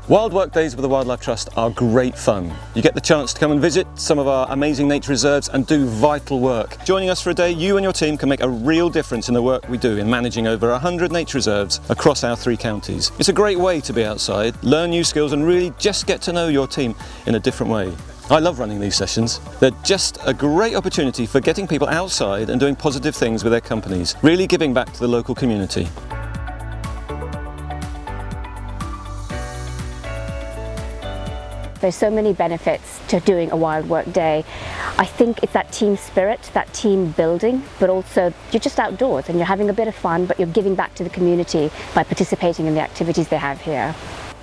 Wild Work Days with the Wildlife Trust are great fun. You get the chance to come and visit some of our amazing nature reserves and do vital work. Joining us for a day, you and your team can make a real difference in the work we do in managing over 100 nature reserves across our 3 counties. It's a great way to be outside, learn new skills and really just get to know your team in a different way. I love running these sessions. They're just a great opportunity for getting people outside and doing positive things with their companies, really giving back to the local community. There's so many benefits to doing a Wild Work Day. I think it's that team spirit, that team building, but also you're just outdoors and you're having a bit of fun, but you're giving back to the community by participating in the activities they have here.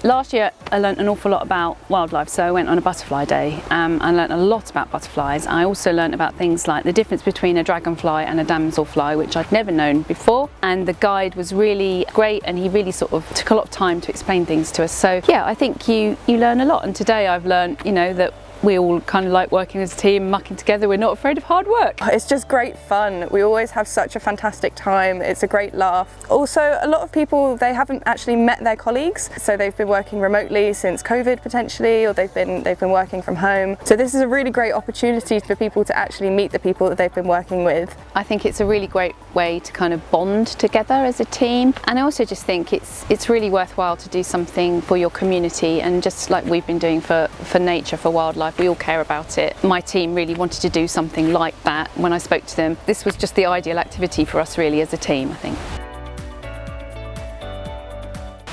Last year I learnt an awful lot about wildlife, so I went on a butterfly day. I learnt a lot about butterflies. I also learnt about things like the difference between a dragonfly and a damselfly, which I'd never known before, and the guide was really great and he really sort of took a lot of time to explain things to us. So yeah, I think you learn a lot, and today I've learnt, that we all kind of like working as a team, mucking together. We're not afraid of hard work. It's just great fun. We always have such a fantastic time. It's a great laugh. Also, a lot of people, they haven't actually met their colleagues, so they've been working remotely since COVID potentially, or they've been working from home. So this is a really great opportunity for people to actually meet the people that they've been working with. I think it's a really great way to kind of bond together as a team, and I also just think it's really worthwhile to do something for your community, and just like we've been doing for nature, for wildlife. We all care about it. My team really wanted to do something like that. When I spoke to them, this was just the ideal activity for us really as a team, I think.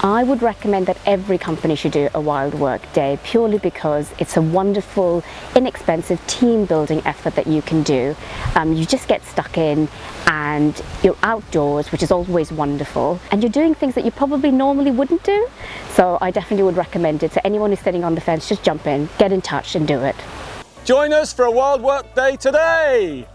I would recommend that every company should do a Wild Work Day, purely because it's a wonderful, inexpensive team building effort that you can do. You just get stuck in and you're outdoors, which is always wonderful, and you're doing things that you probably normally wouldn't do. So I definitely would recommend it. So anyone who's sitting on the fence, just jump in, get in touch and do it. Join us for a Wild Work Day today!